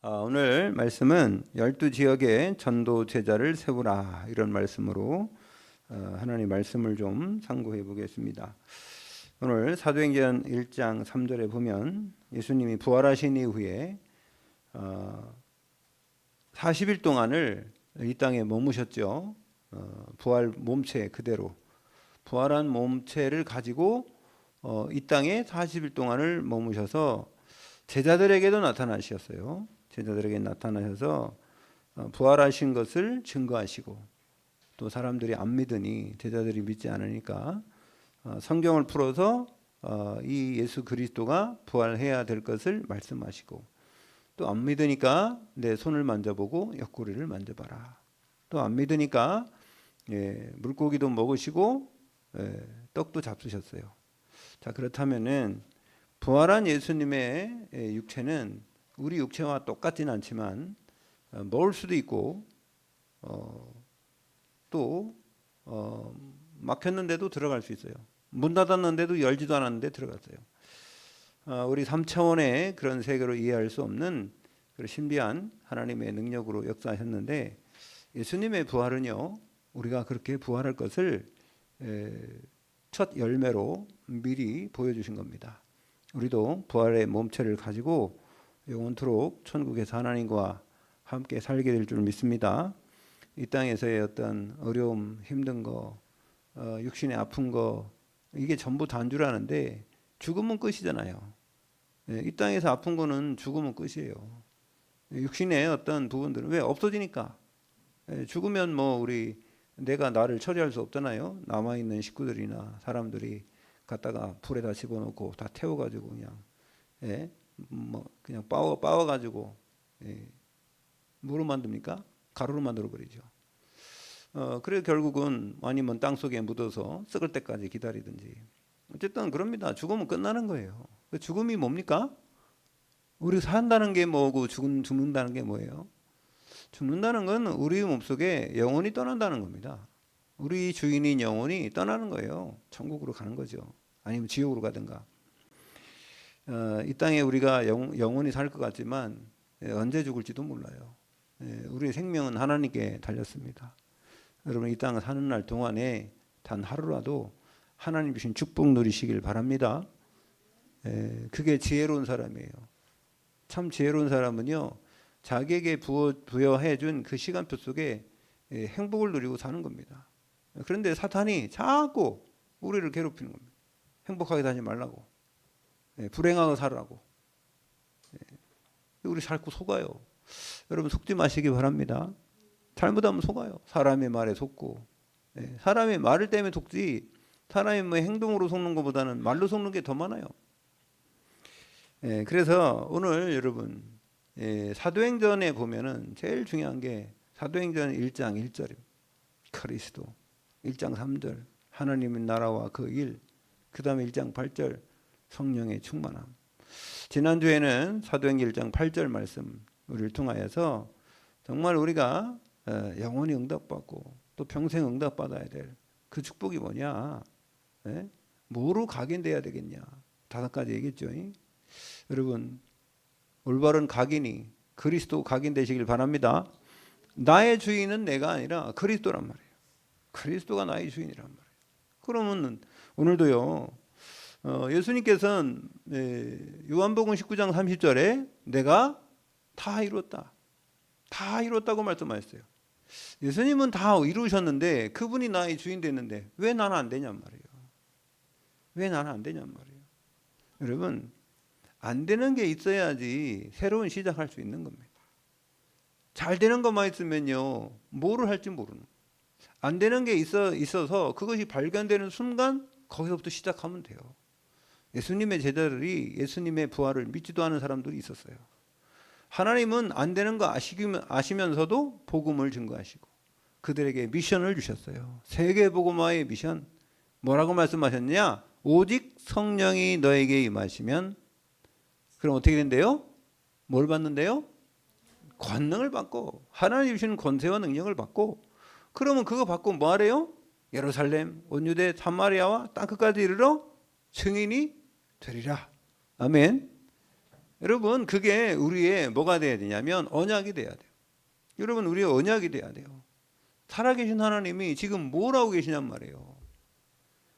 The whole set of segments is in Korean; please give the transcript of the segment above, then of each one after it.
오늘 말씀은 12지역에 전도 제자를 세우라 이런 말씀으로 하나님 말씀을 좀 상고해 보겠습니다. 오늘 사도행전 1장 3절에 보면 예수님이 부활하신 이후에 40일 동안을 이 땅에 머무셨죠. 부활 몸체 그대로 부활한 몸체를 가지고 이 땅에 40일 동안을 머무셔서 제자들에게도 나타나셨어요. 제자들에게 나타나셔서 부활하신 것을 증거하시고, 또 사람들이 안 믿으니, 제자들이 믿지 않으니까 성경을 풀어서 이 예수 그리스도가 부활해야 될 것을 말씀하시고, 또 안 믿으니까 내 손을 만져보고 옆구리를 만져봐라. 또 안 믿으니까 물고기도 먹으시고 떡도 잡수셨어요. 자, 그렇다면은 부활한 예수님의 육체는 우리 육체와 똑같지는 않지만 먹을 수도 있고 또 막혔는데도 들어갈 수 있어요. 문 닫았는데도 열지도 않았는데 들어갔어요. 우리 3차원의 그런 세계로 이해할 수 없는 그런 신비한 하나님의 능력으로 역사하셨는데, 예수님의 부활은요, 우리가 그렇게 부활할 것을 첫 열매로 미리 보여주신 겁니다. 우리도 부활의 몸체를 가지고 영원토록 천국에서 하나님과 함께 살게 될 줄 믿습니다. 이 땅에서의 어떤 어려움, 힘든 거, 육신의 아픈 거, 이게 전부 다인 줄 아는데 죽으면 끝이잖아요. 이 땅에서 아픈 거는 죽으면 끝이에요. 육신의 어떤 부분들은 왜 없어지니까. 죽으면 뭐 우리 내가 나를 처리할 수 없잖아요. 남아있는 식구들이나 사람들이 갖다가 불에다 집어넣고 다 태워가지고 그냥 그냥 빻아가지고 뭐로 만듭니까? 가루로 만들어 버리죠. 그래 결국은 아니면 땅 속에 묻어서 썩을 때까지 기다리든지. 어쨌든 그럽니다. 죽으면 끝나는 거예요. 죽음이 뭡니까? 우리 산다는 게 뭐고 죽는다는 게 뭐예요? 죽는다는 건 우리 몸속에 영혼이 떠난다는 겁니다. 우리 주인인 영혼이 떠나는 거예요. 천국으로 가는 거죠. 아니면 지옥으로 가든가. 이 땅에 우리가 영원히 살 것 같지만 언제 죽을지도 몰라요. 우리의 생명은 하나님께 달렸습니다. 여러분, 이 땅을 사는 날 동안에 단 하루라도 하나님 주신 축복 누리시길 바랍니다. 그게 지혜로운 사람이에요. 참 지혜로운 사람은요, 자기에게 부여해 준 그 시간표 속에 행복을 누리고 사는 겁니다. 그런데 사탄이 자꾸 우리를 괴롭히는 겁니다. 행복하게 다니지 말라고, 불행하게 살라고. 우리 자꾸 속아요. 여러분, 속지 마시기 바랍니다. 잘못하면 속아요. 사람의 말에 속고, 사람의 말을 때문에 속지, 사람의 뭐 행동으로 속는 것보다는 말로 속는 게 더 많아요. 그래서 오늘 여러분, 사도행전에 보면은 제일 중요한 게 사도행전 1장 1절입니다. 그리스도. 1장 3절 하나님의 나라와 그 일. 그 다음에 1장 8절 성령의 충만함. 지난주에는 사도행전 1장 8절 말씀을 통하여서 정말 우리가 영원히 응답받고 또 평생 응답받아야 될 그 축복이 뭐냐, 뭐로 각인돼야 되겠냐, 5가지 얘기했죠. 여러분, 올바른 각인이 그리스도 각인되시길 바랍니다. 나의 주인은 내가 아니라 그리스도란 말이에요. 그리스도가 나의 주인이란 말이에요. 그러면 오늘도요, 예수님께서는 요한복음 19장 30절에 내가 다 이뤘다, 다 이뤘다고 말씀하셨어요. 예수님은 다 이루셨는데 그분이 나의 주인 됐는데 왜 나는 안 되냔 말이에요. 왜 나는 안 되냔 말이에요. 여러분, 안 되는 게 있어야지 새로운 시작할 수 있는 겁니다. 잘 되는 것만 있으면요, 뭐를 할지 모르는 거예요. 안 되는 게 있어서 그것이 발견되는 순간 거기서부터 시작하면 돼요. 예수님의 제자들이 예수님의 부활을 믿지도 않은 사람들이 있었어요. 하나님은 안 되는 거 아시면서도 복음을 증거하시고 그들에게 미션을 주셨어요. 세계복음화의 미션. 뭐라고 말씀하셨냐? 오직 성령이 너에게 임하시면, 그럼 어떻게 된대요? 뭘 받는데요? 권능을 받고, 하나님 주시는 권세와 능력을 받고, 그러면 그거 받고 뭐 하래요? 예루살렘, 온 유대, 사마리아와 땅끝까지 이르러 증인이 되리라. 아멘. 여러분 그게 우리의 뭐가 돼야 되냐면 언약이 돼야 돼요. 여러분 우리의 언약이 돼야 돼요. 살아계신 하나님이 지금 뭘 하고 계시냔 말이에요.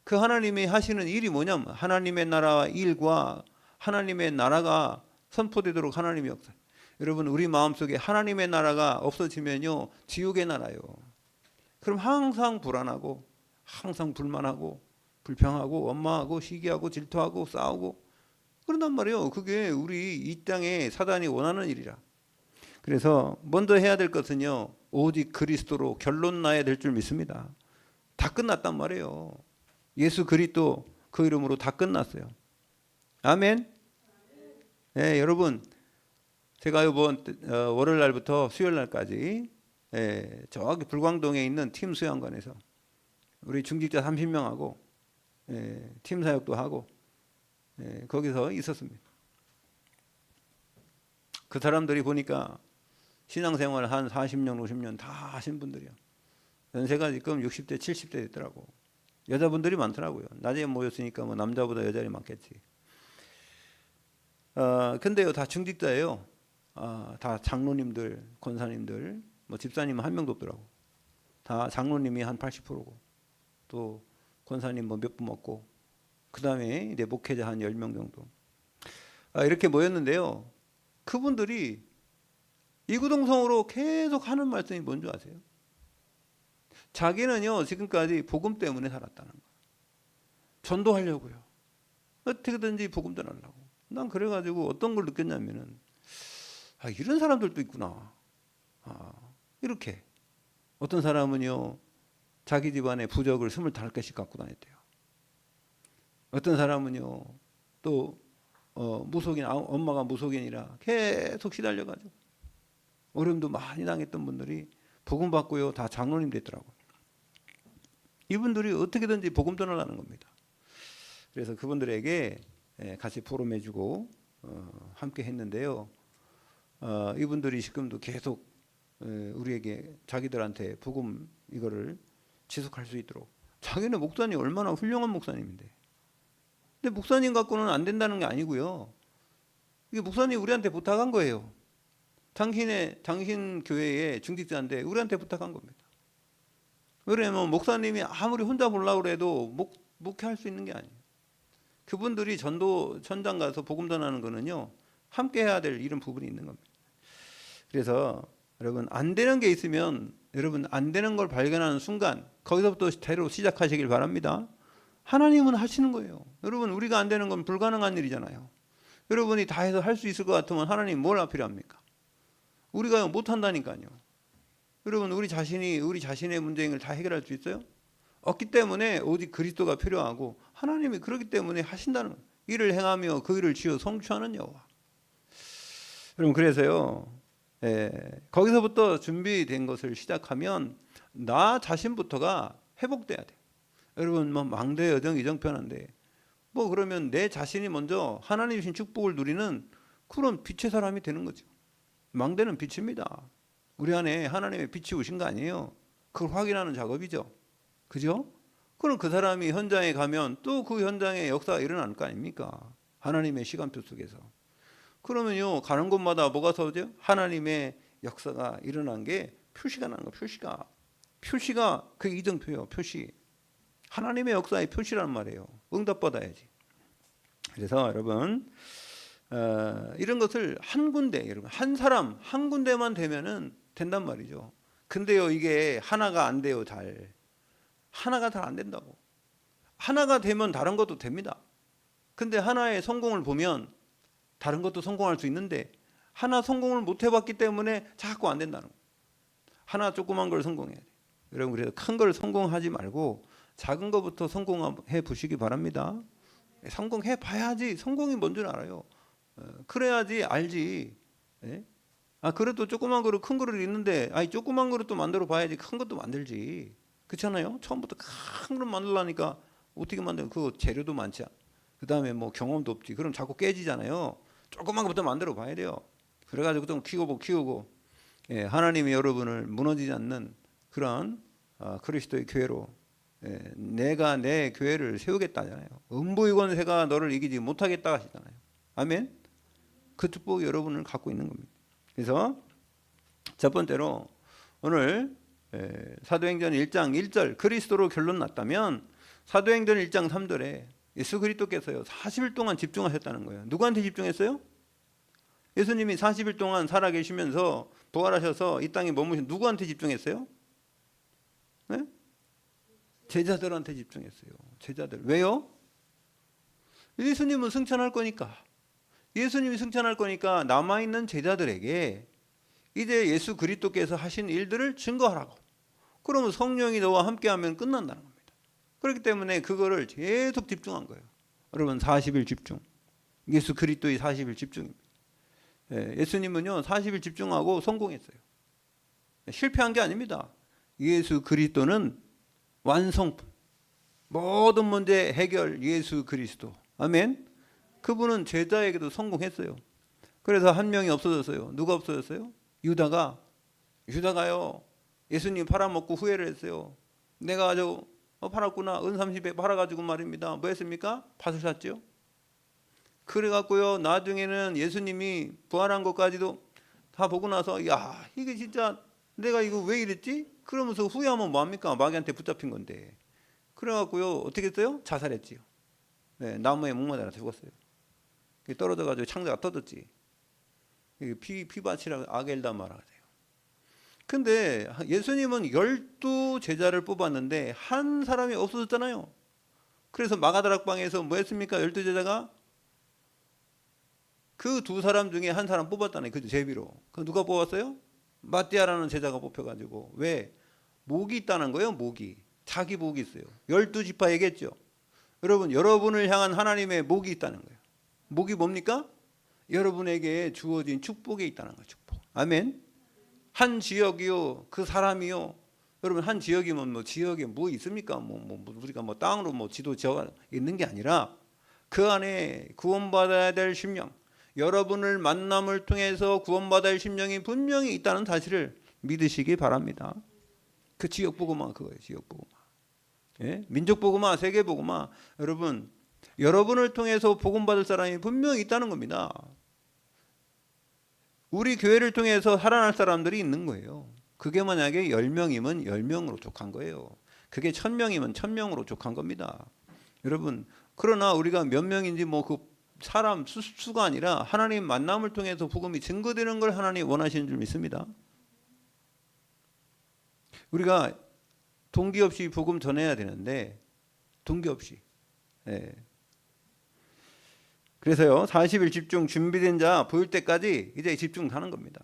그 하나님이 하시는 일이 뭐냐면 하나님의 나라 일과 하나님의 나라가 선포되도록 하나님의 역사. 여러분 우리 마음속에 하나님의 나라가 없어지면요 지옥의 나라요. 그럼 항상 불안하고 항상 불만하고 불평하고 원망하고 시기하고 질투하고 싸우고 그런단 말이에요. 그게 우리 이 땅에 사단이 원하는 일이라. 그래서 먼저 해야 될 것은요 오직 그리스도로 결론 나야 될 줄 믿습니다. 다 끝났단 말이에요. 예수 그리스도 그 이름으로 다 끝났어요. 아멘. 네, 여러분 제가 이번 월요일 날부터 수요일 날까지 저기 불광동에 있는 팀 수양관에서 우리 중직자 30명하고 팀 사역도 하고 거기서 있었습니다. 그 사람들이 보니까 신앙생활 한 40년 50년 다 하신 분들이요. 연세가 지금 60대 70대 됐더라고. 여자분들이 많더라고요. 낮에 모였으니까 뭐 남자보다 여자들이 많겠지. 근데요 다 중직자예요. 다 장로님들, 권사님들, 뭐 집사님 한 명도 없더라고. 다 장로님이 한 80%고, 또 권사님 뭐 몇 분 없고, 그 다음에 이제 목회자 한 10명 정도. 이렇게 모였는데요. 그분들이 이구동성으로 계속 하는 말씀이 뭔지 아세요? 자기는요 지금까지 복음 때문에 살았다는 거예요. 전도하려고요. 어떻게든지 복음 전하려고. 난 그래가지고 어떤 걸 느꼈냐면은 이런 사람들도 있구나. 이렇게 어떤 사람은요 자기 집안에 부적을 25개씩 갖고 다녔대요. 어떤 사람은요 또 무속인, 엄마가 무속인이라 계속 시달려가지고 어려움도 많이 당했던 분들이 복음 받고요 다 장로님 됐더라고요. 이분들이 어떻게든지 복음 전하라는 겁니다. 그래서 그분들에게 같이 포럼해주고 함께 했는데요. 이분들이 지금도 계속 우리에게 자기들한테 복음 이거를 지속할 수 있도록. 자기네 목사님 얼마나 훌륭한 목사님인데. 근데 목사님 갖고는 안 된다는 게 아니고요. 이게 목사님 우리한테 부탁한 거예요. 당신 교회의 중직자인데 우리한테 부탁한 겁니다. 왜냐면 목사님이 아무리 혼자 보려고 그래도 목회할 수 있는 게 아니에요. 그분들이 전도 현장 가서 복음 전하는 거는요 함께 해야 될 이런 부분이 있는 겁니다. 그래서 여러분 안 되는 게 있으면 여러분 안 되는 걸 발견하는 순간 거기서부터 새로 시작하시길 바랍니다. 하나님은 하시는 거예요. 여러분 우리가 안 되는 건 불가능한 일이잖아요. 여러분이 다 해서 할 수 있을 것 같으면 하나님 뭘 필요합니까? 우리가 못 한다니까요. 여러분 우리 자신의 문제를 다 해결할 수 있어요? 없기 때문에 오직 그리스도가 필요하고 하나님이 그렇기 때문에 하신다는 거예요. 이를 행하며 그 일을 지어 성취하는 여호와. 여러분 그래서요 거기서부터 준비된 것을 시작하면 나 자신부터가 회복돼야 돼요. 여러분 뭐 망대 여정 이정편한데 뭐 그러면 내 자신이 먼저 하나님 주신 축복을 누리는 그런 빛의 사람이 되는 거죠. 망대는 빛입니다. 우리 안에 하나님의 빛이 오신 거 아니에요. 그걸 확인하는 작업이죠. 그죠? 그럼 그 사람이 현장에 가면 또 그 현장에 역사가 일어날 거 아닙니까? 하나님의 시간표 속에서. 그러면요 가는 곳마다 뭐가 서죠? 하나님의 역사가 일어난 게 표시가 나는 거. 표시가 그 이정표예요. 표시. 하나님의 역사의 표시란 말이에요. 응답받아야지. 그래서 여러분 이런 것을 한 군데, 여러분 한 사람 한 군데만 되면은 된단 말이죠. 근데요 이게 하나가 안 돼요. 하나가 잘 안 된다고. 하나가 되면 다른 것도 됩니다. 근데 하나의 성공을 보면 다른 것도 성공할 수 있는데 하나 성공을 못 해봤기 때문에 자꾸 안 된다는 거예요. 하나 조그만 걸 성공해야 돼요. 여러분 그래서 큰 걸 성공하지 말고 작은 것부터 성공해 보시기 바랍니다. 성공해 봐야지 성공이 뭔 줄 알아요. 그래야지 알지. 그래도 조그만 그릇 큰 그릇 있는데 조그만 그릇도 만들어 봐야지 큰 것도 만들지. 그렇잖아요. 처음부터 큰 그릇 만들려니까 어떻게 만들어? 그 재료도 많지. 그 다음에 뭐 경험도 없지. 그럼 자꾸 깨지잖아요. 조그만 것부터 만들어 봐야 돼요. 그래가지고 좀 키우고 하나님이 여러분을 무너지지 않는 그런 그리스도의 교회로 내가 내 교회를 세우겠다잖아요. 음부의 권세가 너를 이기지 못하겠다 하시잖아요. 아멘. 그 축복이 여러분을 갖고 있는 겁니다. 그래서 첫 번째로 오늘 사도행전 1장 1절 그리스도로 결론 났다면 사도행전 1장 3절에 예수 그리스도께서요 40일 동안 집중하셨다는 거예요. 누구한테 집중했어요? 예수님이 40일 동안 살아계시면서 부활하셔서 이 땅에 머무신 누구한테 집중했어요? 네? 제자들한테 집중했어요. 제자들. 왜요? 예수님은 승천할 거니까. 예수님이 승천할 거니까 남아있는 제자들에게 이제 예수 그리스도께서 하신 일들을 증거하라고. 그러면 성령이 너와 함께하면 끝난다는 겁니다. 그렇기 때문에 그거를 계속 집중한 거예요. 여러분 40일 집중. 예수 그리스도의 40일 집중입니다. 예수님은요 40일 집중하고 성공했어요. 실패한 게 아닙니다. 예수 그리스도는 완성품. 모든 문제 해결 예수 그리스도. 아멘. 그분은 제자에게도 성공했어요. 그래서 한 명이 없어졌어요. 누가 없어졌어요? 유다가요 예수님 팔아먹고 후회를 했어요. 내가 팔았구나. 은 30에 팔아가지고 말입니다. 뭐 했습니까? 밭을 샀죠. 그래갖고요 나중에는 예수님이 부활한 것까지도 다 보고 나서 야 이게 진짜 내가 이거 왜 이랬지? 그러면서 후회하면 뭐합니까? 마귀한테 붙잡힌 건데. 그래갖고요 어떻게 했어요? 자살했지요. 네, 나무에 목마다라 죽었어요. 떨어져가지고 창자가 터졌지. 피바치라 아겔다마라 그래요. 근데 예수님은 12 제자를 뽑았는데 한 사람이 없어졌잖아요. 그래서 마가다락방에서 뭐 했습니까? 12 제자가 그 두 사람 중에 한 사람 뽑았다네. 그 제비로. 그 누가 뽑았어요? 마띠아라는 제자가 뽑혀가지고. 왜? 목이 있다는 거예요. 목이. 자기 목이 있어요. 12지파 얘기했죠. 여러분 여러분을 향한 하나님의 목이 있다는 거예요. 목이 뭡니까? 여러분에게 주어진 축복에 있다는 거예요. 축복. 아멘. 한 지역이요 그 사람이요. 여러분 한 지역이면 뭐 지역에 뭐 있습니까? 우리가 뭐 땅으로 뭐 지도 지어가 있는 게 아니라 그 안에 구원받아야 될 심령, 여러분을 만남을 통해서 구원받아야 할 심령이 분명히 있다는 사실을 믿으시기 바랍니다. 그 지역 복음화 그거예요. 지역 복음화. 예? 민족 복음화, 세계 복음화. 여러분 여러분을 통해서 복음 받을 사람이 분명히 있다는 겁니다. 우리 교회를 통해서 살아날 사람들이 있는 거예요. 그게 만약에 10명이면 10명으로 족한 거예요. 그게 1000명이면 1000명으로 족한 겁니다. 여러분 그러나 우리가 몇 명인지 뭐 그 사람 수가 아니라 하나님 만남을 통해서 복음이 증거되는 걸 하나님 원하시는 줄 믿습니다. 우리가 동기 없이 복음 전해야 되는데 동기 없이. 예. 그래서요 40일 집중 준비된 자 보일 때까지 이제 집중하는 겁니다.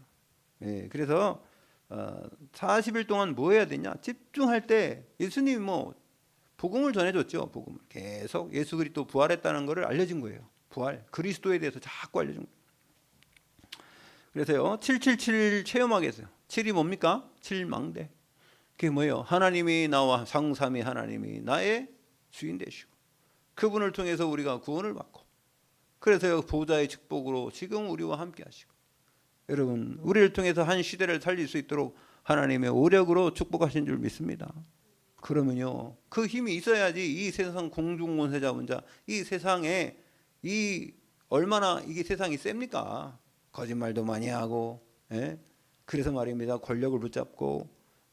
예. 그래서 40일 동안 뭐 해야 되냐? 집중할 때 예수님이 뭐 복음을 전해줬죠. 복음을 계속 예수 그리스도 부활했다는 것을 알려준 거예요. 부활 그리스도에 대해서 자꾸 알려준 거예요. 그래서요 777 체험하게 했어요. 7이 뭡니까? 7망대. 그게 뭐예요? 하나님이 나와 상삼위 하나님이 나의 주인 되시고 그분을 통해서 우리가 구원을 받고 그래서 보좌의 축복으로 지금 우리와 함께 하시고 여러분 우리를 통해서 한 시대를 살릴 수 있도록 하나님의 오력으로 축복하신 줄 믿습니다. 그러면요 그 힘이 있어야지 이 세상 공중권세자분자 이 세상에 이 얼마나 이게 세상이 셉니까? 거짓말도 많이 하고 그래서 말입니다. 권력을 붙잡고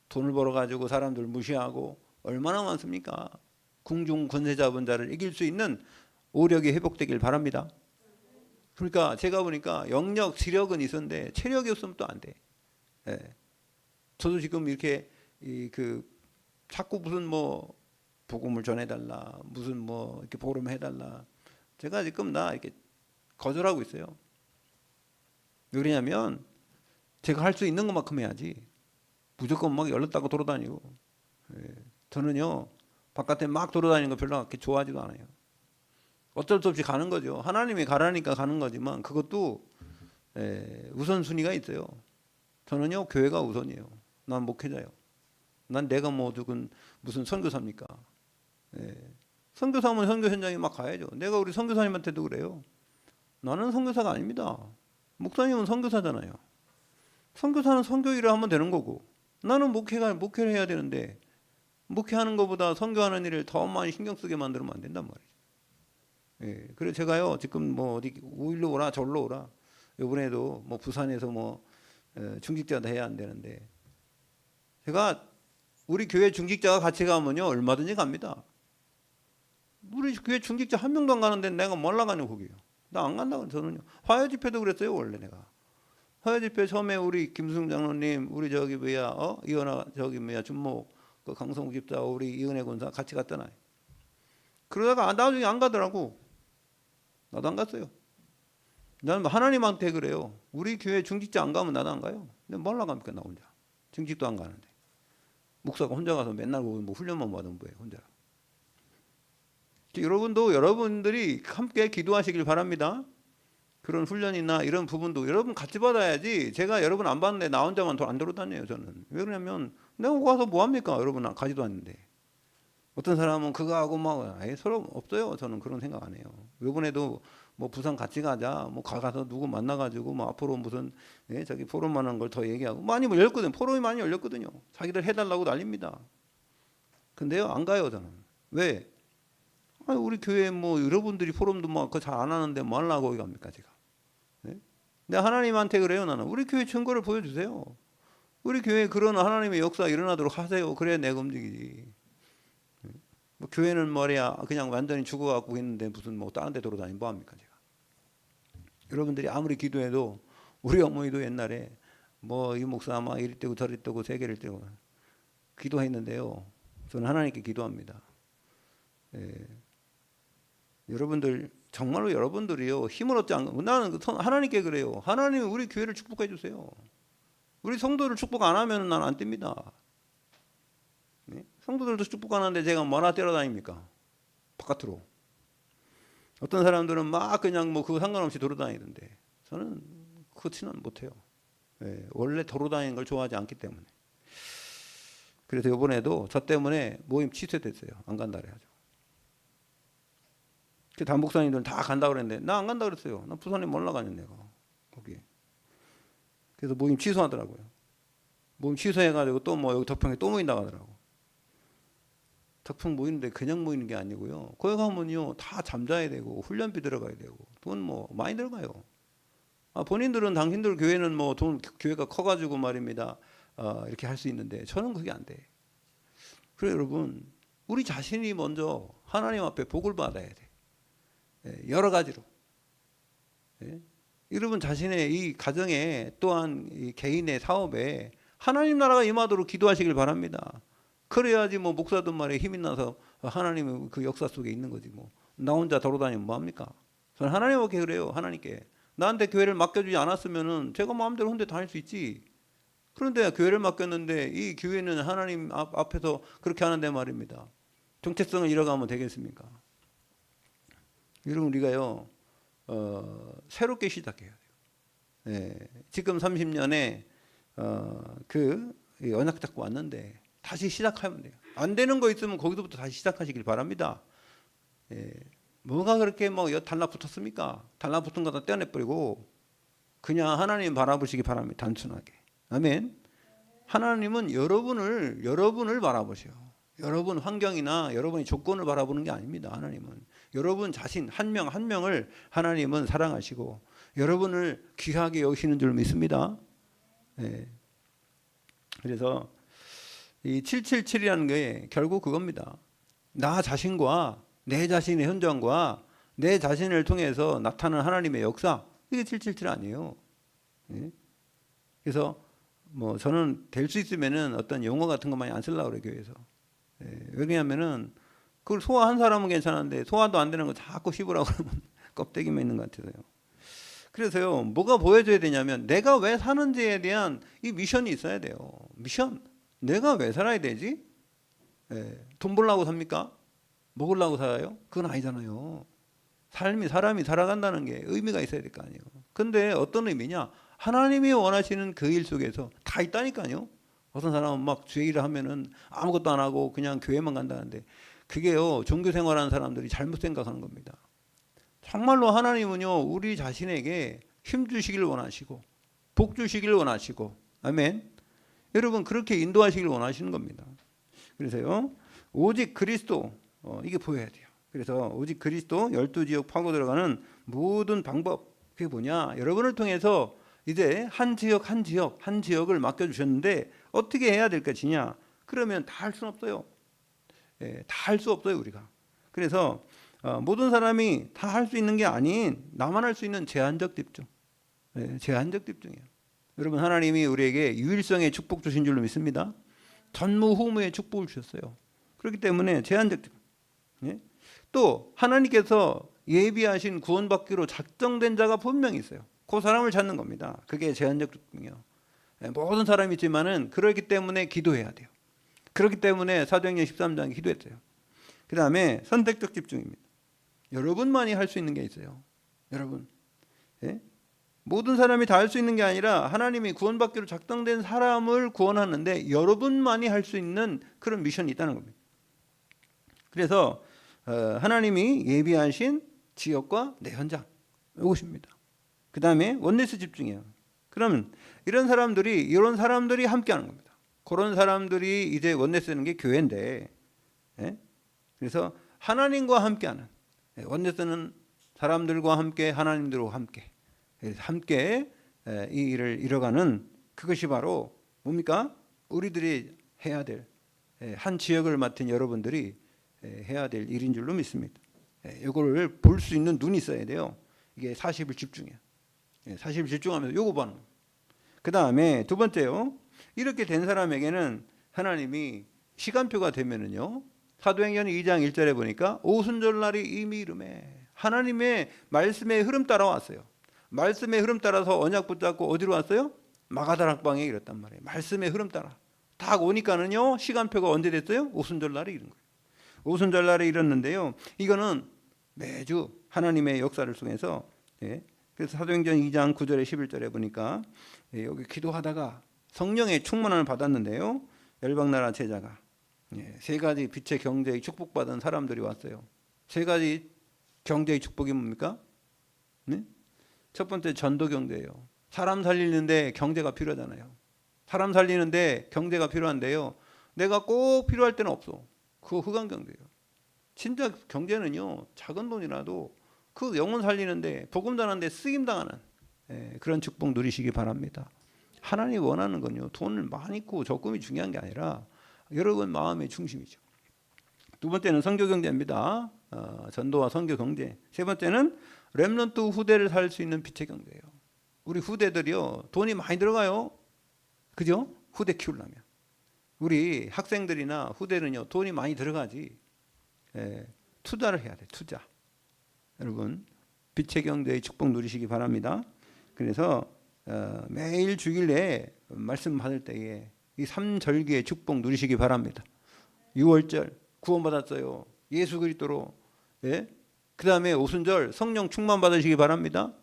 돈을 벌어가지고 사람들 무시하고 얼마나 많습니까? 궁중 권세자분 자를 이길 수 있는 오력이 회복되길 바랍니다. 그러니까 제가 보니까 영력, 지력은 있었는데 체력이 없으면 또 안 돼. 저도 지금 이렇게 자꾸 무슨 뭐 복음을 전해달라, 무슨 뭐 이렇게 보름해달라. 제가 지금 이렇게 거절하고 있어요. 왜 그러냐면 제가 할 수 있는 것만큼 해야지. 무조건 막 열렸다고 돌아다니고. 저는요 바깥에 막 돌아다니는 거 별로 그렇게 좋아하지도 않아요. 어쩔 수 없이 가는 거죠. 하나님이 가라니까 가는 거지만 그것도 우선순위가 있어요. 저는요 교회가 우선이에요. 난 목회자예요. 난 내가 뭐 누군 무슨 선교사입니까? 선교사면 선교 현장에 막 가야죠. 내가 우리 선교사님한테도 그래요. 나는 선교사가 아닙니다. 목사님은 선교사잖아요. 선교사는 선교 일을 하면 되는 거고 나는 목회를 해야 되는데 목회하는 것보다 선교하는 일을 더 많이 신경 쓰게 만들면 안 된단 말이죠. 그래서 제가요 지금 뭐 어디 우일로 오라 절로 오라 이번에도 뭐 부산에서 뭐 중직자도 해야 안 되는데, 제가 우리 교회 중직자가 같이 가면요 얼마든지 갑니다. 우리 교회 중직자 한 명도 안 가는데 내가 뭘 나가냐 거기요. 나 안 간다고. 저는요 화요 집회도 그랬어요. 원래 내가 화요 집회 처음에 우리 김승 장로님, 우리 저기 뭐야 이은하 저기 뭐야 준목 그 강성국 집사, 우리 이은혜 권사 같이 갔잖아요. 그러다가 나중에 안 가더라고. 나도 안 갔어요. 나는 하나님한테 그래요. 우리 교회 중직자 안 가면 나도 안 가요. 근데 뭘 나갑니까 나 혼자. 중직도 안 가는데. 목사가 혼자 가서 맨날 뭐 훈련만 받으면 뭐예요 혼자. 여러분도 여러분들이 함께 기도하시길 바랍니다. 그런 훈련이나 이런 부분도 여러분 같이 받아야지. 제가 여러분 안 받는데 나 혼자만 안 돌아다녀요 저는. 왜 그러냐면 내가 가서 뭐 합니까? 여러분 가지도 않는데. 어떤 사람은 그거 하고 막 서로 없어요. 저는 그런 생각 안 해요. 이번에도 뭐 부산 같이 가자, 뭐 가서 누구 만나가지고 뭐 앞으로 무슨 저기 포럼만한 걸 더 얘기하고 많이 열렸거든요. 포럼이 많이 열렸거든요. 자기들 해달라고 난립니다. 근데요 안 가요 저는. 왜? 아니, 우리 교회 뭐 여러분들이 포럼도 막 잘 안 하는데 뭐 하려고 거기 갑니까 제가? 네? 내가 하나님한테 그래요. 나는 우리 교회 증거를 보여주세요. 우리 교회에 그런 하나님의 역사 일어나도록 하세요. 그래야 내가 움직이지. 뭐 교회는 말이야 그냥 완전히 죽어갖고 있는데 무슨 뭐 다른 데 돌아다니면 뭐합니까 제가. 여러분들이 아무리 기도해도 우리 어머니도 옛날에 뭐 이 목사 막 이리 떼고 저리 떼고 세계를 떼고 기도했는데요. 저는 하나님께 기도합니다. 여러분들 정말로 여러분들이요 힘을 얻지 않고, 나는 하나님께 그래요. 하나님은 우리 교회를 축복해 주세요. 우리 성도를 축복 안 하면 난 안 뗍니다. 네? 성도들도 축복 안 하는데 제가 뭐나 때려다닙니까? 바깥으로. 어떤 사람들은 막 그냥 뭐 그거 상관없이 돌아다니던데 저는 그렇지는 못해요. 네, 원래 돌아다니는 걸 좋아하지 않기 때문에. 그래서 이번에도 저 때문에 모임 취소됐어요. 안 간다 그래가지고. 그 담목사님들은 다 간다 그랬는데 나 안 간다 그랬어요. 나 부산에 뭘 나가냐 내가 거기. 그래서 모임 취소하더라고요. 모임 취소해가지고 또 뭐 여기 덕평에 또 모인다 하더라고. 덕평 모이는데 그냥 모이는 게 아니고요. 거기 가면요 다 잠자야 되고 훈련비 들어가야 되고 돈 뭐 많이 들어가요. 본인들은 당신들 교회는 뭐 돈 교회가 커가지고 말입니다. 이렇게 할 수 있는데 저는 그게 안 돼. 그래서 여러분 우리 자신이 먼저 하나님 앞에 복을 받아야 돼. 여러 가지로. 여러분 자신의 이 가정에 또한 이 개인의 사업에 하나님 나라가 임하도록 기도하시길 바랍니다. 그래야지 뭐 목사든 말에 힘이 나서 하나님의 그 역사 속에 있는 거지 뭐. 나 혼자 돌아다니면 뭐합니까? 저는 하나님께 그래요. 하나님께. 나한테 교회를 맡겨주지 않았으면은 제가 마음대로 혼자 다닐 수 있지. 그런데 교회를 맡겼는데 이 교회는 하나님 앞에서 그렇게 하는데 말입니다. 정체성을 잃어가면 되겠습니까? 여러분 우리가요 새롭게 시작해야 돼요. 지금 30년에 그 언약 잡고 왔는데 다시 시작하면 돼요. 안 되는 거 있으면 거기서부터 다시 시작하시길 바랍니다. 뭐가 그렇게 뭐 달라붙었습니까? 달라붙은 거 다 떼어내버리고 그냥 하나님 바라보시기 바랍니다. 단순하게. 아멘. 하나님은 여러분을 바라보셔. 여러분 환경이나 여러분의 조건을 바라보는 게 아닙니다. 하나님은 여러분 자신 한 명 한 명을 하나님은 사랑하시고 여러분을 귀하게 여기시는 줄 믿습니다. 그래서 이 777이라는 게 결국 그겁니다. 나 자신과 내 자신의 현장과 내 자신을 통해서 나타나는 하나님의 역사, 이게 777 아니에요. 그래서 뭐 저는 될 수 있으면은 어떤 용어 같은 거 많이 안 쓰려고 그래요, 교회에서. 왜냐하면은 그걸 소화한 사람은 괜찮은데 소화도 안 되는 거 자꾸 씹으라고 그러면 껍데기만 있는 것 같아서요. 그래서요, 뭐가 보여줘야 되냐면 내가 왜 사는지에 대한 이 미션이 있어야 돼요. 미션. 내가 왜 살아야 되지? 돈 벌려고 삽니까? 먹으려고 살아요? 그건 아니잖아요. 사람이 살아간다는 게 의미가 있어야 될 거 아니에요. 근데 어떤 의미냐? 하나님이 원하시는 그 일 속에서 다 있다니까요. 어떤 사람은 막 죄일을 하면은 아무것도 안 하고 그냥 교회만 간다는데 그게요, 종교 생활하는 사람들이 잘못 생각하는 겁니다. 정말로 하나님은요, 우리 자신에게 힘 주시길 원하시고 복 주시길 원하시고, 아멘. 여러분 그렇게 인도하시길 원하시는 겁니다. 그래서요, 오직 그리스도, 이게 보여야 돼요. 그래서 오직 그리스도 12지역 파고 들어가는 모든 방법, 그게 뭐냐? 여러분을 통해서 이제 한 지역을 맡겨주셨는데 어떻게 해야 될 것이냐? 그러면 다 할 수는 없어요. 다 할 수 없어요, 우리가. 그래서 모든 사람이 다 할 수 있는 게 아닌 나만 할 수 있는 제한적 집중. 제한적 집중이에요. 여러분, 하나님이 우리에게 유일성의 축복 주신 줄로 믿습니다. 전무후무의 축복을 주셨어요. 그렇기 때문에 제한적 집중. 또 하나님께서 예비하신 구원받기로 작정된 자가 분명히 있어요. 그 사람을 찾는 겁니다. 그게 제한적 집중이에요. 모든 사람이 있지만은 그렇기 때문에 기도해야 돼요. 그렇기 때문에 사도행전 13장 기도했어요. 그 다음에 선택적 집중입니다. 여러분만이 할 수 있는 게 있어요. 여러분, 모든 사람이 다 할 수 있는 게 아니라 하나님이 구원받기로 작정된 사람을 구원하는데 여러분만이 할 수 있는 그런 미션이 있다는 겁니다. 그래서 하나님이 예비하신 지역과 내 현장, 이것입니다. 그 다음에 원네스 집중이에요. 그러면 이런 사람들이 함께하는 겁니다. 그런 사람들이 이제 원네스는 게 교회인데, 그래서 하나님과 함께하는, 원네스는 사람들과 함께 하나님들과 함께 이 일을 이뤄가는, 그것이 바로 뭡니까? 우리들이 해야 될, 한 지역을 맡은 여러분들이 해야 될 일인 줄로 믿습니다. 이거를 볼 수 있는 눈이 있어야 돼요. 이게 40일 집중이에요. 40일 집중하면서 요거 보는 거예요. 그 다음에 두 번째요. 이렇게 된 사람에게는 하나님이 시간표가 되면은요, 사도행전 2장 1절에 보니까 오순절날이 이미 이름에 하나님의 말씀의 흐름 따라왔어요. 말씀의 흐름 따라서 언약 붙잡고 어디로 왔어요? 마가다락방에 이랬단 말이에요. 말씀의 흐름 따라 딱 오니까는요, 시간표가 언제 됐어요? 오순절날에 이른 거예요. 오순절날에 이뤘는데요, 이거는 매주 하나님의 역사를 통해서, 그래서 사도행전 2장 9절에 11절에 보니까 여기 기도하다가 성령의 충만함을 받았는데요, 열방나라 제자가 세 가지 빛의 경제의 축복받은 사람들이 왔어요. 세 가지 경제의 축복이 뭡니까? 첫 번째 전도 경제예요. 사람 살리는데 경제가 필요하잖아요. 사람 살리는데 경제가 필요한데요, 내가 꼭 필요할 때는 없어. 그거 흑암 경제예요. 진짜 경제는요, 작은 돈이라도 그 영혼 살리는데, 복음 전하는데 쓰임 당하는 그런 축복 누리시기 바랍니다. 하나님이 원하는 건요, 돈을 많이 있고 적금이 중요한 게 아니라 여러분 마음의 중심이죠. 두 번째는 선교 경제입니다. 전도와 선교 경제. 세 번째는 렘넌트 후대를 살 수 있는 빛의 경제예요. 우리 후대들이요, 돈이 많이 들어가요. 그죠? 후대 키우려면. 우리 학생들이나 후대는요, 돈이 많이 들어가지. 투자를 해야 돼. 투자. 여러분, 빛의 경제의 축복 누리시기 바랍니다. 그래서 매일 주일에 말씀 받을 때에 이 3절기의 축복 누리시기 바랍니다. 6월절 구원받았어요. 예수 그리스도로. 그 다음에 오순절 성령 충만 받으시기 바랍니다.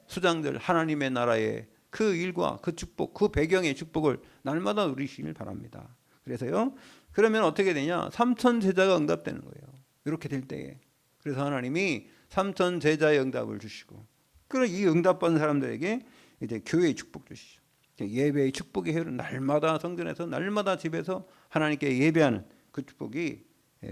수장절 하나님의 나라의 그 일과 그 축복, 그 배경의 축복을 날마다 누리시길 바랍니다. 그래서요, 그러면 어떻게 되냐? 3천 제자가 응답되는 거예요. 이렇게 될 때에. 그래서 하나님이 3천 제자의 응답을 주시고, 그럼 이 응답받은 사람들에게 이제 교회의 축복 주시죠. 예배의 축복이 흐르는, 날마다 성전에서 날마다 집에서 하나님께 예배하는 그 축복이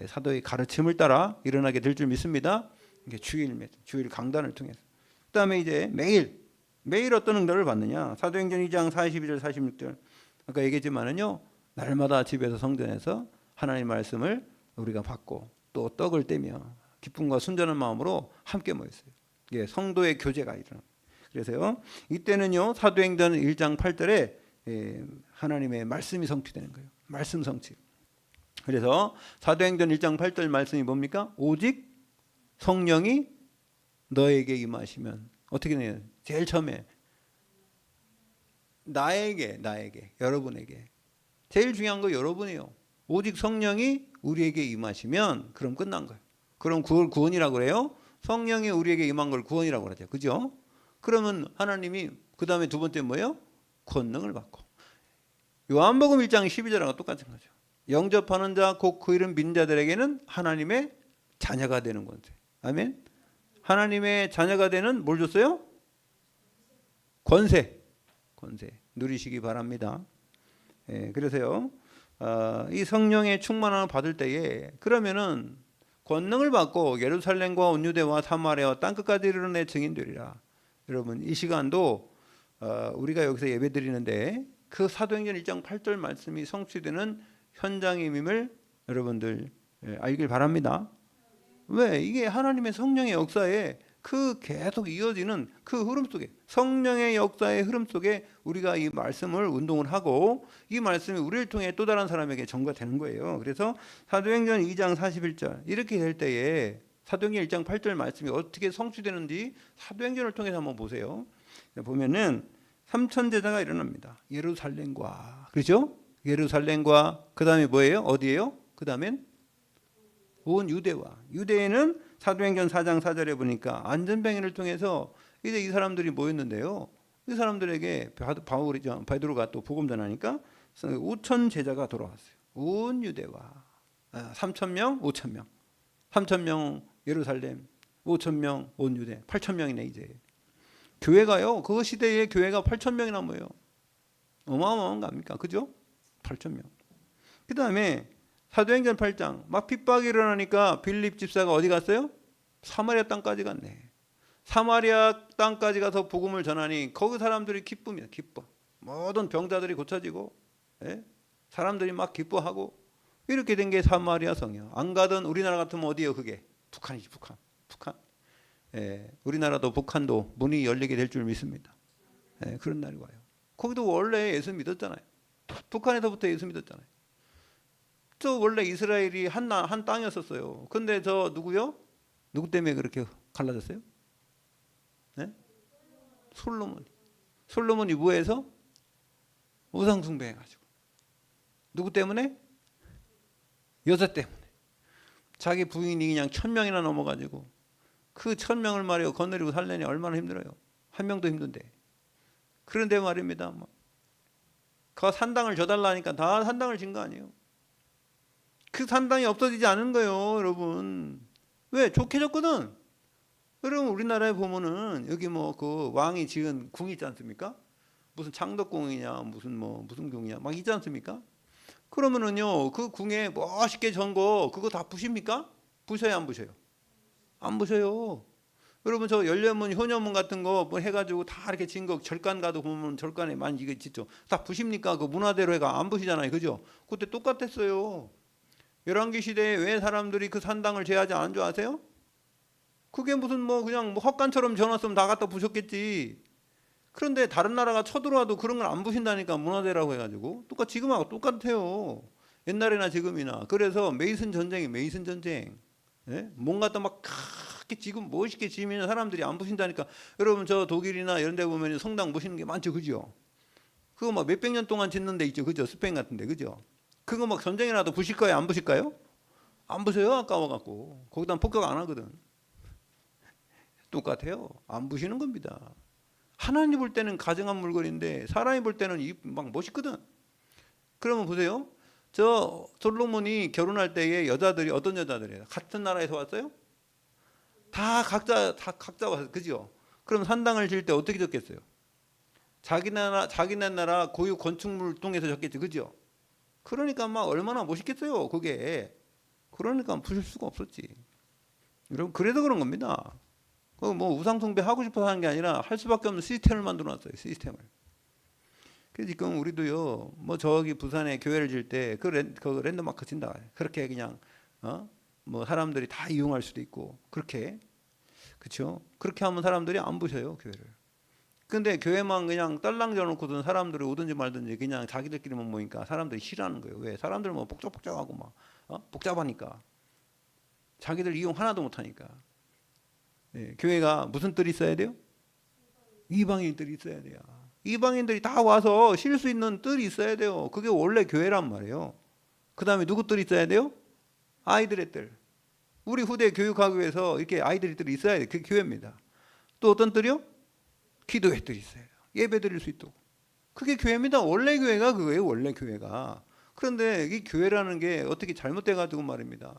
사도의 가르침을 따라 일어나게 될 줄 믿습니다. 이게 주일 강단을 통해서. 그다음에 이제 매일 어떤 응답을 받느냐? 사도행전 2장 42절 46절 아까 얘기했지만은요, 날마다 집에서 성전에서 하나님 말씀을 우리가 받고 또 떡을 떼며 기쁨과 순전한 마음으로 함께 모였어요. 이게 성도의 교제가 일어납니다. 그래서요, 이때는요, 사도행전 1장 8절에 하나님의 말씀이 성취되는 거예요. 말씀 성취. 그래서 사도행전 1장 8절 말씀이 뭡니까? 오직 성령이 너에게 임하시면 어떻게 돼요? 제일 처음에 나에게 여러분에게 제일 중요한 거 여러분이에요. 오직 성령이 우리에게 임하시면 그럼 끝난 거예요. 그럼 그걸 구원이라고 그래요? 성령이 우리에게 임한 걸 구원이라고 그러죠. 그죠? 그러면 하나님이 그 다음에 두 번째 뭐예요? 권능을 받고. 요한복음 1장 12절하고 똑같은 거죠. 영접하는 자 곧 그 이름 믿는 자들에게는 하나님의 자녀가 되는 건데. 아멘. 하나님의 자녀가 되는 뭘 줬어요? 권세 누리시기 바랍니다. 그래서요, 이 성령의 충만함을 받을 때에 그러면은 권능을 받고 예루살렘과 온 유대와 사마리아와 땅끝까지 이르는 내 증인 되리라. 여러분 이 시간도 우리가 여기서 예배드리는데 그 사도행전 1장 8절 말씀이 성취되는 현장임을 여러분들 알길 바랍니다. 왜? 이게 하나님의 성령의 역사에 그 계속 이어지는 그 흐름 속에, 성령의 역사의 흐름 속에 우리가 이 말씀을 운동을 하고 이 말씀이 우리를 통해 또 다른 사람에게 전가되는 거예요. 그래서 사도행전 2장 41절 이렇게 될 때에 사도행전 1장 8절 말씀이 어떻게 성취되는지 사도행전을 통해서 한번 보세요. 보면은 3천 제자가 일어납니다. 예루살렘과, 그렇죠? 예루살렘과 그 다음에 뭐예요? 어디예요? 그 다음엔 온 유대와, 유대에는 사도행전 4장 4절에 보니까 안전병회를 통해서 이제 이 사람들이 모였는데요. 이 사람들에게 베드로가 또 복음 전하니까 5천 제자가 돌아왔어요. 온 유대와 3천 명, 5천 명, 3천 명 예루살렘, 5천 명 온 유대, 8천 명이네 이제. 교회가요. 그 시대에 교회가 8천 명이나 모여요. 어마어마한 거 아닙니까? 그죠? 8천 명. 그 다음에 사도행전 8장 막 핍박이 일어나니까 빌립 집사가 어디 갔어요? 사마리아 땅까지 갔네. 사마리아 땅까지 가서 복음을 전하니 거기 사람들이 기쁨이야. 기뻐. 모든 병자들이 고쳐지고 사람들이 막 기뻐하고 이렇게 된 게 사마리아 성이야. 안 가던 우리나라 같으면 어디예요? 그게 북한이지. 북한. 우리나라도 북한도 문이 열리게 될 줄 믿습니다. 그런 날이 와요. 거기도 원래 예수 믿었잖아요. 북한에서부터 예수 믿었잖아요. 저 원래 이스라엘이 한 땅이었었어요. 근데 저 누구요? 누구 때문에 그렇게 갈라졌어요? 네? 솔로몬이 뭐해서? 우상 숭배해가지고. 누구 때문에? 여자 때문에. 자기 부인이 그냥 1,000명이나 넘어가지고 그 1,000명을 말이요 거느리고 살려니 얼마나 힘들어요. 한 명도 힘든데. 그런데 말입니다. 그 산당을 줘달라니까 다 산당을 진 거 아니에요. 그 산당이 없어지지 않은 거예요, 여러분. 왜? 좋게 졌거든. 여러분 우리나라에 보면은 여기 뭐 그 왕이 지은 궁이 있지 않습니까? 무슨 창덕궁이냐 무슨 궁이냐 막 있지 않습니까? 그러면은요 그 궁에 멋있게 전 거 그거 다 부십니까? 부셔요 안 부셔요? 안 부셔요. 여러분 저 열려문 효녀문 같은 거 뭐 해가지고 다 이렇게 진 거 절간 가도 보면 절간에 많이 이거 짓죠. 다 부십니까? 그 문화대로 해가 안 부시잖아요, 그죠? 그때 똑같았어요. 열왕기 시대에 왜 사람들이 그 산당을 제하지 않은 줄 아세요? 그게 무슨 뭐 그냥 뭐 헛간처럼 지어놨으면 다 갖다 부셨겠지. 그런데 다른 나라가 쳐들어와도 그런 걸 안 부신다니까 문화대라고 해가지고 지금하고 똑같아요. 옛날이나 지금이나. 그래서 메이슨 전쟁이 메이슨 전쟁. 뭔가 또 막 크게 지금 멋있게 지으면 사람들이 안 부신다니까. 여러분 저 독일이나 이런 데 보면 성당 부시는 게 많죠, 그죠? 그거 막 몇백 년 동안 짓는 데 있죠, 그죠? 스페인 같은데, 그죠? 그거 막 전쟁이 나도 부실 거예요, 안 부실까요? 안 부셔요, 아까워갖고. 거기다 폭격 안 하거든. 똑같아요. 안 부시는 겁니다. 하나님 볼 때는 가증한 물건인데 사람이 볼 때는 막 멋있거든. 그러면 보세요. 저 솔로몬이 결혼할 때에 여자들이 어떤 여자들이에요? 같은 나라에서 왔어요? 다 각자 왔어요. 그죠? 그럼 산당을 지을 때 어떻게 졌겠어요? 자기네 나라 고유 건축물 통해서 졌겠죠. 그죠? 그러니까 막 얼마나 멋있겠어요. 그게. 그러니까 부실 수가 없었지. 여러분 그래서 그런 겁니다. 뭐 우상숭배 하고 싶어서 하는 게 아니라 할 수밖에 없는 시스템을 만들어놨어요. 시스템을. 그래서 지금 우리도요. 뭐 저기 부산에 교회를 질 때 그 랜드마크 친다. 그렇게 그냥 뭐 사람들이 다 이용할 수도 있고 그렇게 그렇죠. 그렇게 하면 사람들이 안 부셔요 교회를. 근데 교회만 그냥 딸랑 져놓고든 사람들이 오든지 말든지 그냥 자기들끼리만 모이니까 사람들이 싫어하는 거예요. 왜? 사람들 뭐 복잡복잡하고 막 복잡하니까 자기들 이용 하나도 못하니까. 교회가 무슨 뜰이 있어야 돼요? 이방인들이 있어야 돼요. 이방인들이 다 와서 쉴 수 있는 뜰이 있어야 돼요. 그게 원래 교회란 말이에요. 그 다음에 누구 뜰이 있어야 돼요? 아이들의 뜰. 우리 후대 교육하기 위해서 이렇게 아이들의 뜰이 있어야 돼요. 그게 교회입니다. 또 어떤 뜰이요? 기도의 뜰이 있어야 돼요. 예배 드릴 수 있도록. 그게 교회입니다. 원래 교회가 그거예요. 원래 교회가. 그런데 이 교회라는 게 어떻게 잘못돼가지고 말입니다.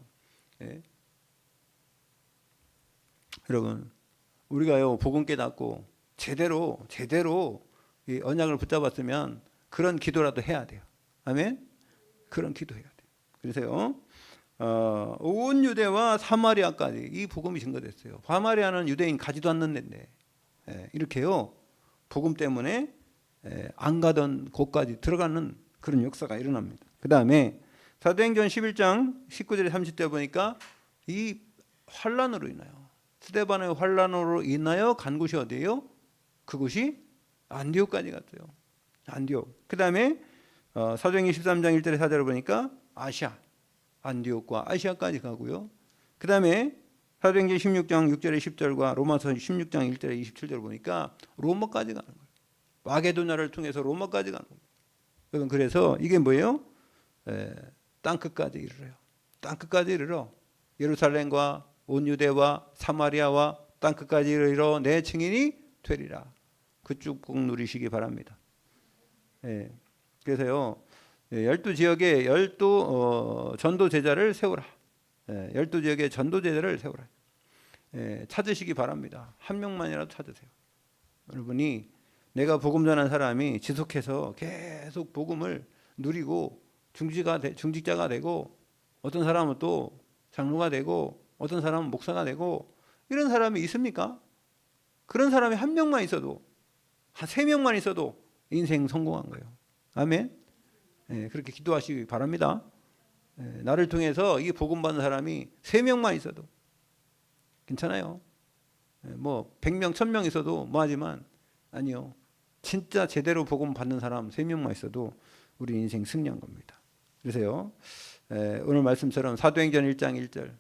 여러분 우리가요 복음 깨닫고 제대로 이 언약을 붙잡았으면 그런 기도라도 해야 돼요. 아멘. 그런 기도해야 돼요. 그래서요 온 유대와 사마리아까지 이 복음이 증거됐어요. 사마리아는 유대인 가지도 않는 데인데 이렇게요. 복음 때문에 안 가던 곳까지 들어가는 그런 역사가 일어납니다. 그 다음에 사도행전 11장 19절에 30절 보니까 이 환란으로 인하여, 스데반의 환란으로 인하여 간 곳이 어디예요? 그곳이 안디옥까지 갔어요. 안디옥. 그 다음에 사도행전 13장 1절에 4절을 보니까 아시아, 안디옥과 아시아까지 가고요. 그 다음에 사도행전 16장 6절에 10절과 로마서 16장 1절에 27절을 보니까 로마까지 가는 거예요. 마게도냐를 통해서 로마까지 가는 거예요. 여러분, 그래서 이게 뭐예요? 땅끝까지 이르러요. 땅끝까지 이르러 예루살렘과 온 유대와 사마리아와 땅끝까지 이르러 내 증인이 되리라. 그 축복 누리시기 바랍니다. 그래서요, 12지역에 12 전도 제자를 세우라. 12지역에 전도 제자를 세우라. 찾으시기 바랍니다. 한 명만이라도 찾으세요. 여러분이 내가 복음 전한 사람이 지속해서 계속 복음을 누리고 중직자가 되고, 어떤 사람은 또 장로가 되고, 어떤 사람은 목사가 되고, 이런 사람이 있습니까? 그런 사람이 한 명만 있어도, 한 3명만 있어도 인생 성공한 거예요. 아멘. 그렇게 기도하시기 바랍니다. 나를 통해서 이 복음 받는 사람이 3명만 있어도 괜찮아요. 뭐 100명, 1000명 있어도 뭐하지만 아니요. 진짜 제대로 복음 받는 사람 3명만 있어도 우리 인생 승리한 겁니다. 그래서요, 오늘 말씀처럼 사도행전 1장 1절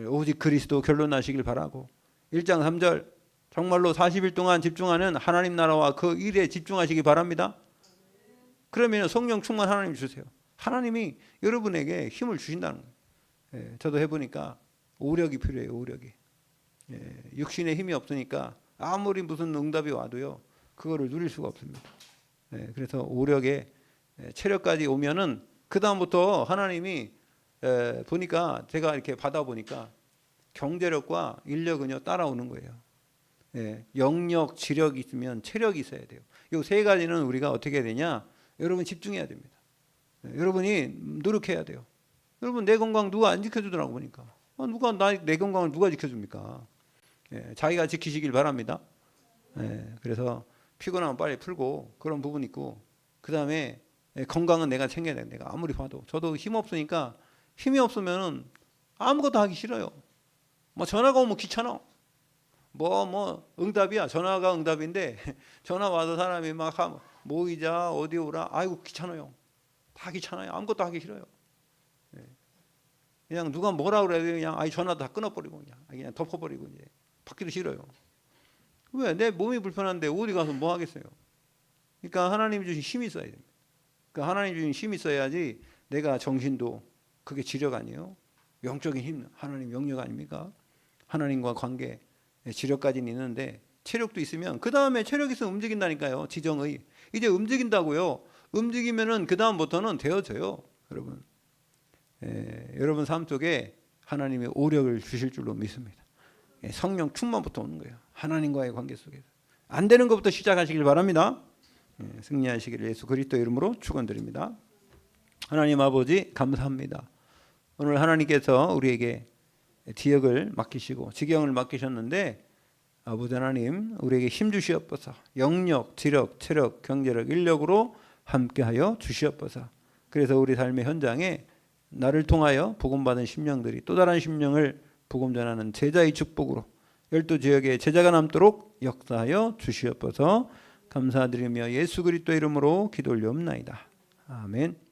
오직 그리스도 결론나시길 바라고, 1장 3절 정말로 40일 동안 집중하는 하나님 나라와 그 일에 집중하시기 바랍니다. 그러면 성령 충만 하나님 주세요. 하나님이 여러분에게 힘을 주신다는 거예요. 저도 해보니까 오력이 필요해요. 오력이. 육신의 힘이 없으니까 아무리 무슨 응답이 와도요, 그거를 누릴 수가 없습니다. 그래서 오력에 체력까지 오면은 그 다음부터 하나님이 보니까, 제가 이렇게 받아보니까 경제력과 인력은요 따라오는 거예요. 영력, 지력이 있으면 체력이 있어야 돼요. 이 3가지는 우리가 어떻게 해야 되냐? 여러분 집중해야 됩니다. 여러분이 노력해야 돼요. 여러분, 내 건강 누가 안 지켜주더라고 보니까. 내 건강을 누가 지켜줍니까? 자기가 지키시길 바랍니다. 그래서 피곤하면 빨리 풀고, 그런 부분 있고, 그 다음에 건강은 내가 챙겨야 돼. 내가 아무리 봐도. 저도 힘 없으니까, 힘이 없으면 아무것도 하기 싫어요. 뭐 전화가 오면 귀찮아. 뭐 응답이야. 전화가 응답인데 전화 와서 사람이 막 모이자 어디 오라. 아이고 귀찮아요. 다 귀찮아요. 아무것도 하기 싫어요. 그냥 누가 뭐라 그래도 그냥 전화 다 끊어버리고 그냥 덮어버리고 이제 받기도 싫어요. 왜? 내 몸이 불편한데 어디 가서 뭐 하겠어요. 그러니까 하나님 주신 힘이 있어야 됩니다. 그러니까 하나님 주신 힘이 있어야지 내가 정신도, 그게 지력 아니에요. 영적인 힘, 하나님 영역 아닙니까? 하나님과 관계, 지력까지는 있는데 체력도 있으면 그 다음에 체력 있으면 움직인다니까요. 지정의 이제 움직인다고요. 움직이면은 그 다음부터는 되어져요. 여러분, 여러분 삶 속에 하나님의 오력을 주실 줄로 믿습니다. 성령 충만부터 오는 거예요. 하나님과의 관계 속에서 안 되는 것부터 시작하시길 바랍니다. 승리하시기를 예수 그리스도 이름으로 축원드립니다. 하나님 아버지 감사합니다. 오늘 하나님께서 우리에게 지역을 맡기시고 지경을 맡기셨는데, 아버지 하나님 우리에게 힘 주시옵소서. 영력, 지력, 체력, 경제력, 인력으로 함께하여 주시옵소서. 그래서 우리 삶의 현장에 나를 통하여 복음받은 심령들이 또 다른 심령을 복음 전하는 제자의 축복으로 12지역에 제자가 남도록 역사하여 주시옵소서. 감사드리며 예수 그리스도 이름으로 기도 올리옵나이다. 아멘.